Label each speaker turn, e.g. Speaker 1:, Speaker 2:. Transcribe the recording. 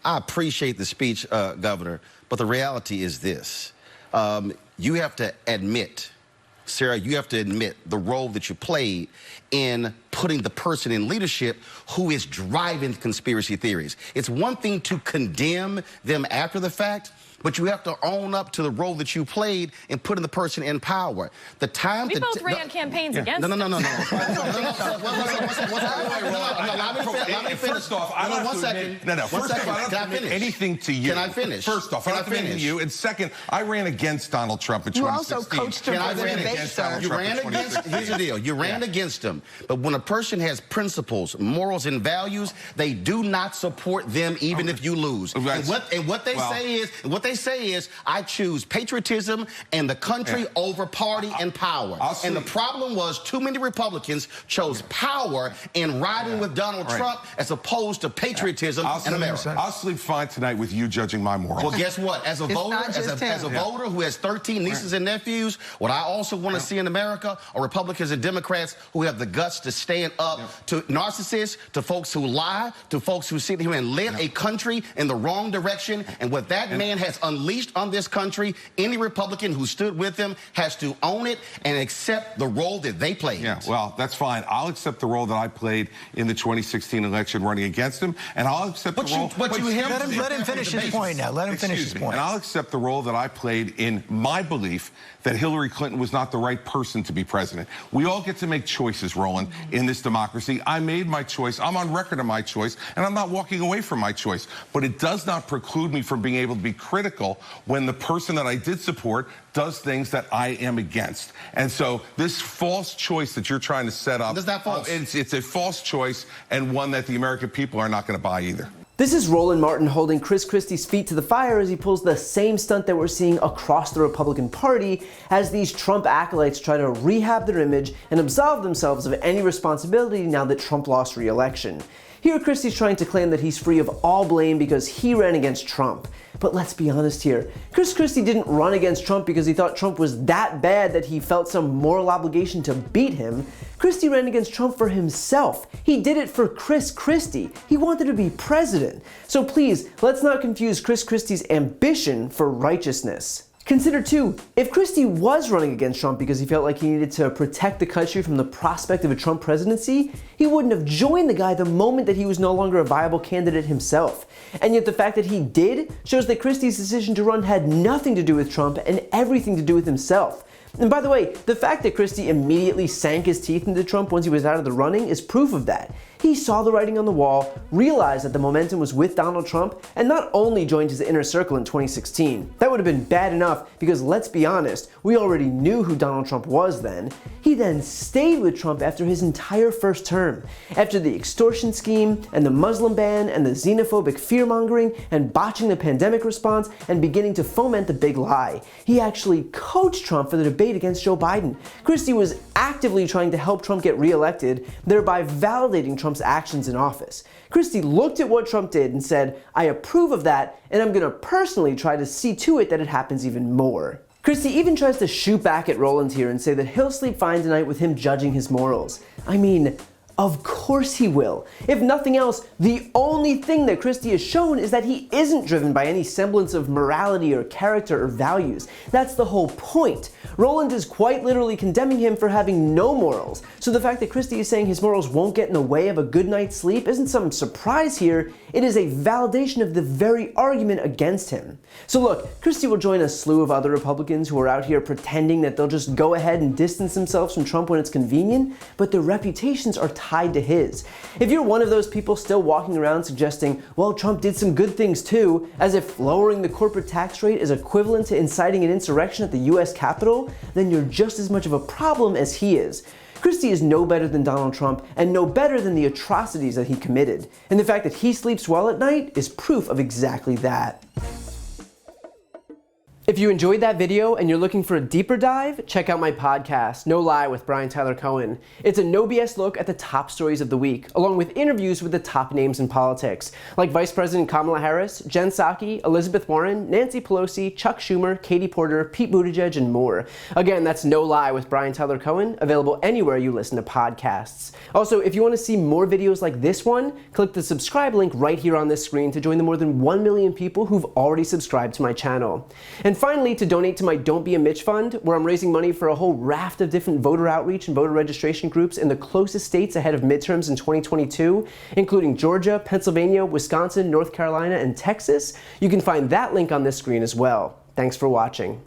Speaker 1: I appreciate the speech, Governor, but the reality is this. You have to admit, Sarah, you have to admit the role that you played in putting the person in leadership who is driving conspiracy theories. It's one thing to condemn them after the fact, but you have to own up to the role that you played in putting the person in power. The time
Speaker 2: we both ran campaigns against
Speaker 1: No.
Speaker 3: First off, I don't want to admit anything to you.
Speaker 1: Can I finish?
Speaker 3: First off, I don't admit to you. And second, I ran against Donald Trump in 2016.
Speaker 4: You also coached him for the debate, sir.
Speaker 1: You ran against, here's the deal, you ran against him. But when a person has principles, morals, and values, they do not support them even if you lose. And what they say is, I choose patriotism and the country over party and power. And the problem was too many Republicans chose power in riding with Donald Trump as opposed to patriotism in America.
Speaker 3: I'll sleep fine tonight with you judging my morals.
Speaker 1: Well, guess what? As a voter, as a voter who has 13 nieces and nephews, what I also want to see in America are Republicans and Democrats who have the guts to stand up to narcissists, to folks who lie, to folks who sit here and lead a country in the wrong direction. And what that man has unleashed on this country, any Republican who stood with him has to own it and accept the role that they played.
Speaker 3: Yeah, well, that's fine. I'll accept the role that I played in the 2016 election running against him, and I'll accept the role...
Speaker 4: Let him finish his point now. Let him finish his point.
Speaker 3: And I'll accept the role that I played in my belief that Hillary Clinton was not the right person to be president. We all get to make choices, Roland, in this democracy. I made my choice. I'm on record of my choice, and I'm not walking away from my choice. But it does not preclude me from being able to be critical when the person that I did support does things that I am against. And so this false choice that you're trying to set up...
Speaker 1: Is that false?
Speaker 3: It's a false choice, and one that the American people are not going to buy either.
Speaker 5: This is Roland Martin holding Chris Christie's feet to the fire as he pulls the same stunt that we're seeing across the Republican Party as these Trump acolytes try to rehab their image and absolve themselves of any responsibility now that Trump lost re-election. Here, Christie's trying to claim that he's free of all blame because he ran against Trump. But let's be honest here, Chris Christie didn't run against Trump because he thought Trump was that bad that he felt some moral obligation to beat him. Christie ran against Trump for himself. He did it for Chris Christie. He wanted to be president. So please, let's not confuse Chris Christie's ambition for righteousness. Consider too, if Christie was running against Trump because he felt like he needed to protect the country from the prospect of a Trump presidency, he wouldn't have joined the guy the moment that he was no longer a viable candidate himself. And yet the fact that he did shows that Christie's decision to run had nothing to do with Trump and everything to do with himself. And by the way, the fact that Christie immediately sank his teeth into Trump once he was out of the running is proof of that. He saw the writing on the wall, realized that the momentum was with Donald Trump, and not only joined his inner circle in 2016. That would have been bad enough because, let's be honest, we already knew who Donald Trump was then. He then stayed with Trump after his entire first term. After the extortion scheme, and the Muslim ban, and the xenophobic fear-mongering, and botching the pandemic response, and beginning to foment the big lie. He actually coached Trump for the debate against Joe Biden. Christie was actively trying to help Trump get re-elected, thereby validating Trump's actions in office. Christie looked at what Trump did and said, I approve of that, and I'm going to personally try to see to it that it happens even more. Christie even tries to shoot back at Roland here and say that he'll sleep fine tonight with him judging his morals. I mean, of course he will. If nothing else, the only thing that Christie has shown is that he isn't driven by any semblance of morality or character or values. That's the whole point. Roland is quite literally condemning him for having no morals. So the fact that Christie is saying his morals won't get in the way of a good night's sleep isn't some surprise here. It is a validation of the very argument against him. So look, Christie will join a slew of other Republicans who are out here pretending that they'll just go ahead and distance themselves from Trump when it's convenient, but their reputations are tied to his. If you're one of those people still walking around suggesting, well, Trump did some good things too, as if lowering the corporate tax rate is equivalent to inciting an insurrection at the US Capitol, then you're just as much of a problem as he is. Christie is no better than Donald Trump and no better than the atrocities that he committed. And the fact that he sleeps well at night is proof of exactly that. If you enjoyed that video and you're looking for a deeper dive, check out my podcast, No Lie with Brian Tyler Cohen. It's a no BS look at the top stories of the week, along with interviews with the top names in politics, like Vice President Kamala Harris, Jen Psaki, Elizabeth Warren, Nancy Pelosi, Chuck Schumer, Katie Porter, Pete Buttigieg, and more. Again, that's No Lie with Brian Tyler Cohen, available anywhere you listen to podcasts. Also, if you want to see more videos like this one, click the subscribe link right here on this screen to join the more than 1 million people who've already subscribed to my channel. And finally, to donate to my Don't Be a Mitch Fund, where I'm raising money for a whole raft of different voter outreach and voter registration groups in the closest states ahead of midterms in 2022, including Georgia, Pennsylvania, Wisconsin, North Carolina, and Texas. You can find that link on this screen as well. Thanks for watching.